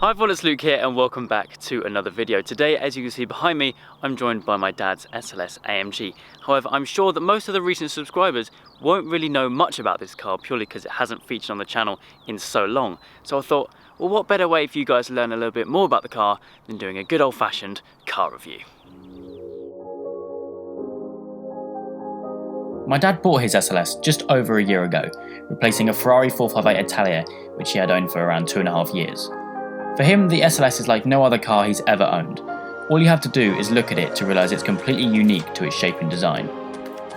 Hi everyone, it's Luke here and welcome back to another video. Today, as you can see behind me, I'm joined by my dad's SLS AMG. However, I'm sure that most of the recent subscribers won't really know much about this car purely because it hasn't featured on the channel in so long. So I thought, well, what better way for you guys to learn a little bit more about the car than doing a good old-fashioned car review. My dad bought his SLS just over a year ago, replacing a Ferrari 458 Italia, which he had owned for around 2.5 years. For him, the SLS is like no other car he's ever owned. All you have to do is look at it to realise it's completely unique to its shape and design.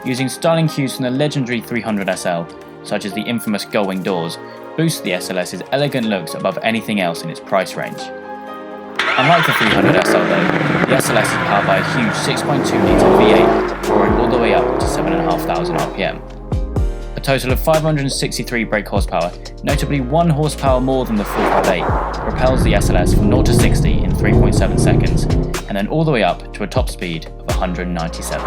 Using styling cues from the legendary 300SL, such as the infamous gull-wing doors, boosts the SLS's elegant looks above anything else in its price range. Unlike the 300SL though, the SLS is powered by a huge 6.2 litre V8, roaring all the way up to 7,500 RPM. A total of 563 brake horsepower, notably 1 horsepower more than the 458, propels the SLS from 0 to 60 in 3.7 seconds, and then all the way up to a top speed of 197.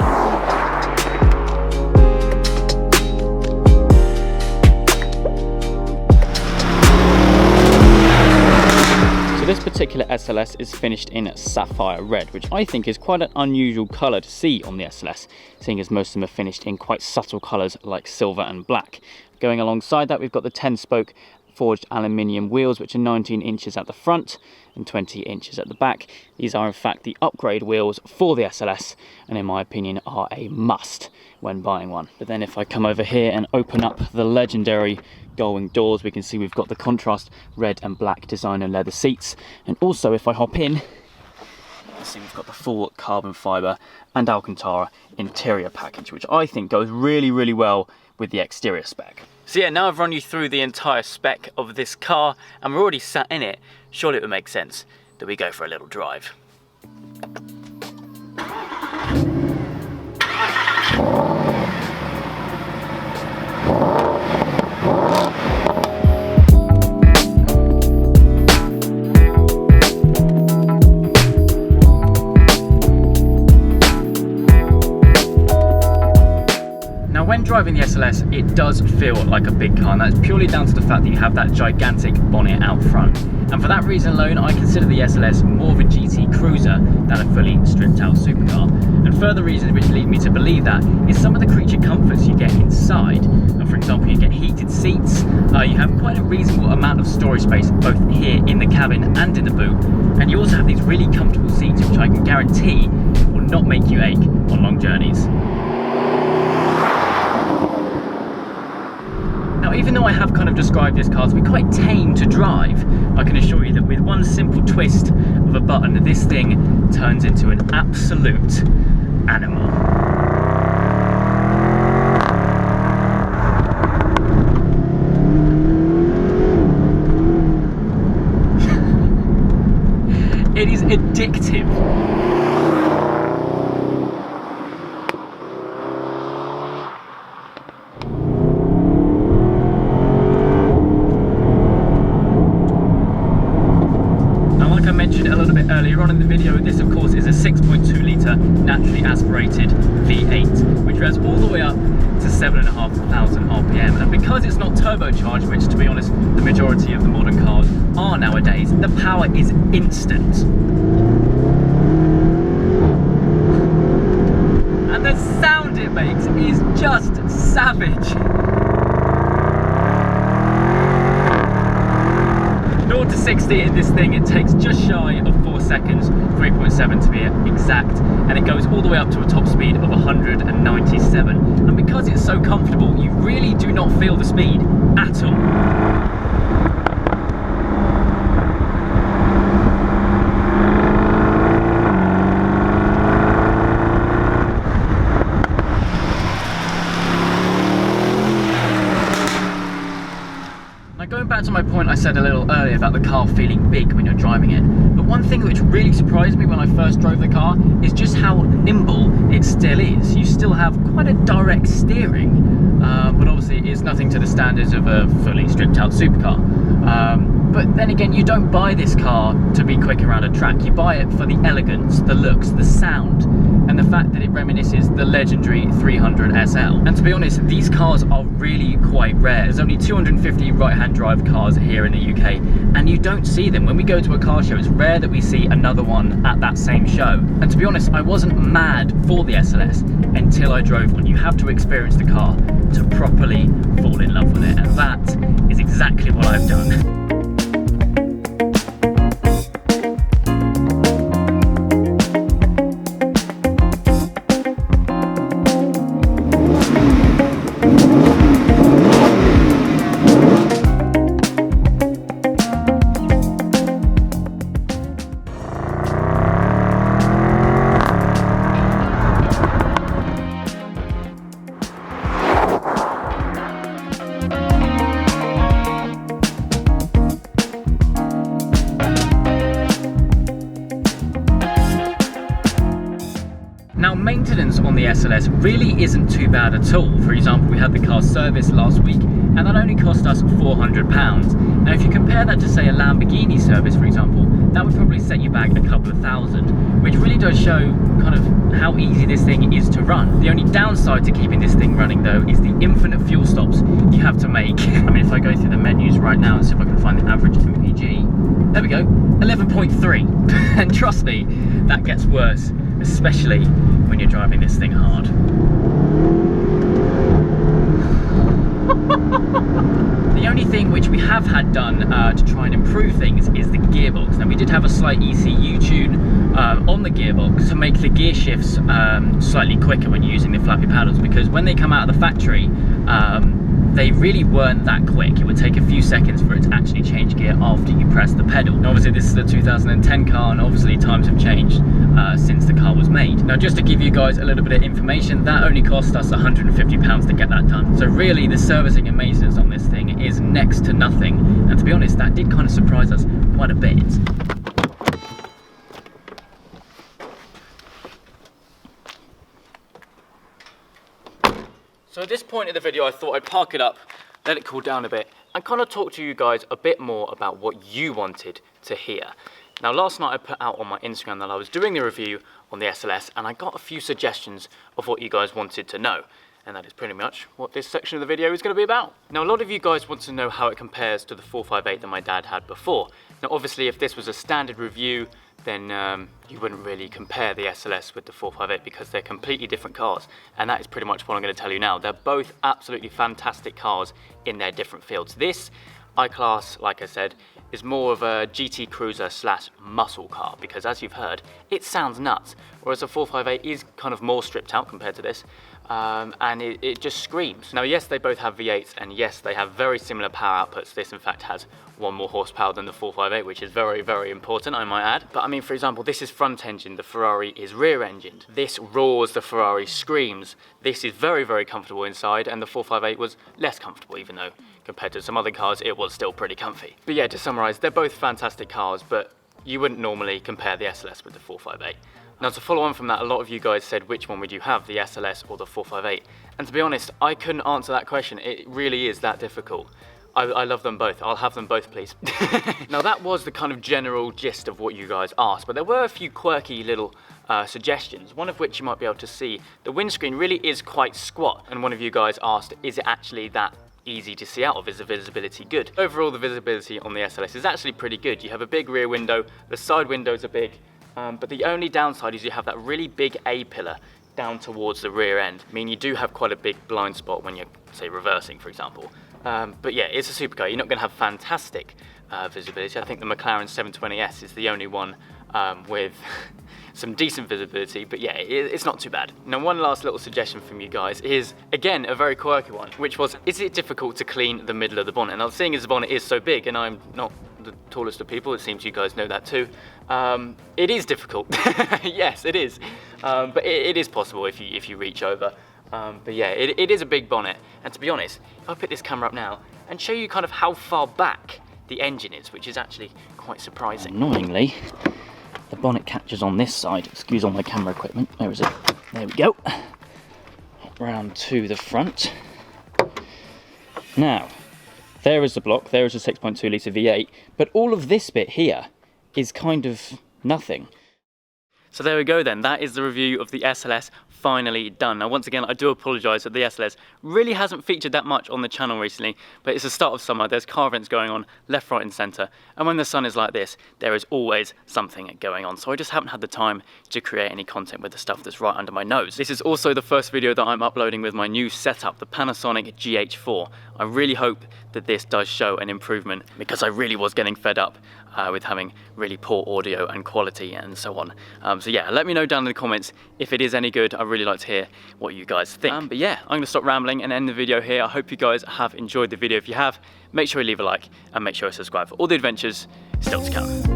This particular SLS is finished in sapphire red, which I think is quite an unusual colour to see on the SLS, seeing as most of them are finished in quite subtle colours like silver and black. Going alongside that, we've got the 10-spoke forged aluminium wheels, which are 19 inches at the front and 20 inches at the back. These are in fact the upgrade wheels for the SLS, and in my opinion are a must when buying one. But then if I come over here and open up the legendary gull-wing doors, we can see we've got the contrast red and black designer leather seats, and also if I hop in, you can see we've got the full carbon fibre and Alcantara interior package, which I think goes really well with the exterior spec. So yeah, now I've run you through the entire spec of this car and we're already sat in it, surely it would make sense that we go for a little drive. When driving the SLS, it does feel like a big car, and that's purely down to the fact that you have that gigantic bonnet out front. And for that reason alone, I consider the SLS more of a GT cruiser than a fully stripped out supercar. And further reasons which lead me to believe that is some of the creature comforts you get inside. For example, you get heated seats, you have quite a reasonable amount of storage space both here in the cabin and in the boot, and you also have these really comfortable seats which I can guarantee will not make you ache on long journeys. Now, even though I have kind of described this car to be quite tame to drive, I can assure you that with one simple twist of a button, this thing turns into an absolute animal. It is addictive. Earlier on in the video, this of course is a 6.2 litre naturally aspirated V8, which goes all the way up to 7,500 RPM, and because it's not turbocharged, which to be honest the majority of the modern cars are nowadays, the power is instant. And the sound it makes is just savage. 0 to 60 in this thing, it takes just shy of 4 seconds, 3.7 to be exact, and it goes all the way up to a top speed of 197. And because it's so comfortable, you really do not feel the speed at all. Going back to my point I said a little earlier about the car feeling big when you're driving it, but one thing which really surprised me when I first drove the car is just how nimble it still is. You still have quite a direct steering, but obviously it's nothing to the standards of a fully stripped out supercar. But then again, you don't buy this car to be quick around a track, you buy it for the elegance, the looks, the sound. and the fact that it reminisces the legendary 300 SL. And to be honest, these cars are really quite rare. There's only 250 right-hand drive cars here in the UK, and you don't see them. When we go to a car show, it's rare that we see another one at that same show. And to be honest, I wasn't mad for the SLS until I drove one. You have to experience the car to properly fall in love with it, and that is exactly what I've done. Now, maintenance on the SLS really isn't too bad at all. For example, we had the car serviced last week, and that only cost us £400. Now, if you compare that to, say, a Lamborghini service, for example, that would probably set you back a couple of thousand, which really does show kind of how easy this thing is to run. The only downside to keeping this thing running, though, is the infinite fuel stops you have to make. I mean, if I go through the menus right now and see if I can find the average MPG, there we go, 11.3. And trust me, that gets worse, especially when you're driving this thing hard. The only thing which we have had done to try and improve things is the gearbox. Now, we did have a slight ECU tune on the gearbox to make the gear shifts slightly quicker when using the flappy paddles, because when they come out of the factory, they really weren't that quick. It would take a few seconds for it to actually change gear after you press the pedal. And obviously this is a 2010 car, and obviously times have changed since the car was made. Now, just to give you guys a little bit of information, that only cost us £150 to get that done. So really, the servicing and maintenance on this thing is next to nothing. And to be honest, that did kind of surprise us quite a bit. So at this point in the video, I thought I'd park it up, let it cool down a bit, and kind of talk to you guys a bit more about what you wanted to hear. Now, last night I put out on my Instagram that I was doing the review on the SLS, and I got a few suggestions of what you guys wanted to know. And that is pretty much what this section of the video is going to be about. Now, a lot of you guys want to know how it compares to the 458 that my dad had before. Now, obviously, if this was a standard review, then you wouldn't really compare the SLS with the 458 because they're completely different cars. And that is pretty much what I'm going to tell you now. They're both absolutely fantastic cars in their different fields. This I-Class, like I said, is more of a GT cruiser slash muscle car, because as you've heard, it sounds nuts, whereas the 458 is kind of more stripped out compared to this, and it just screams. Now, yes, they both have V8s, and yes, they have very similar power outputs. This, in fact, has 1 more horsepower than the 458, which is very, very important, I might add. But I mean, for example, this is front engine, the Ferrari is rear engined. This roars, the Ferrari screams. This is very, very comfortable inside, and the 458 was less comfortable, even though compared to some other cars, it was still pretty comfy. But yeah, to summarize, they're both fantastic cars, but you wouldn't normally compare the SLS with the 458. Now, to follow on from that, a lot of you guys said, which one would you have, the SLS or the 458? And to be honest, I couldn't answer that question. It really is that difficult. I love them both. I'll have them both, please. Now, that was the kind of general gist of what you guys asked, but there were a few quirky little suggestions, one of which you might be able to see. The windscreen really is quite squat, and one of you guys asked, is it actually that easy to see out of? Is the visibility good? Overall, the visibility on the SLS is actually pretty good. You have a big rear window, the side windows are big, but the only downside is you have that really big A-pillar down towards the rear end. I mean, you do have quite a big blind spot when you're, say, reversing, for example. But yeah, it's a supercar. You're not going to have fantastic visibility. I think the McLaren 720S is the only one with some decent visibility, but yeah, it's not too bad. Now, one last little suggestion from you guys is, again, a very quirky one, which was, is it difficult to clean the middle of the bonnet? Now, seeing as the bonnet is so big, and I'm not the tallest of people, it seems you guys know that too, it is difficult. Yes, it is, but it is possible if you reach over. But yeah, it is a big bonnet, and to be honest, if I pick this camera up now and show you kind of how far back the engine is, which is actually quite surprising. Annoyingly, the bonnet catches on this side. Excuse all my camera equipment. Where is it? There we go. Round to the front. Now, there is the block, there is a 6.2 litre V8, but all of this bit here is kind of nothing. So there we go then, that is the review of the SLS finally done. Now once again, I do apologise that the SLS really hasn't featured that much on the channel recently, but it's the start of summer, there's car events going on left, right and centre, and when the sun is like this, there is always something going on, so I just haven't had the time to create any content with the stuff that's right under my nose. This is also the first video that I'm uploading with my new setup, the Panasonic GH4. I really hope that this does show an improvement, because I really was getting fed up with having really poor audio and quality and so on. So yeah, let me know down in the comments if it is any good. I really like to hear what you guys think. But yeah, I'm gonna stop rambling and end the video here. I hope you guys have enjoyed the video. If you have, make sure you leave a like and make sure you subscribe for all the adventures still to come.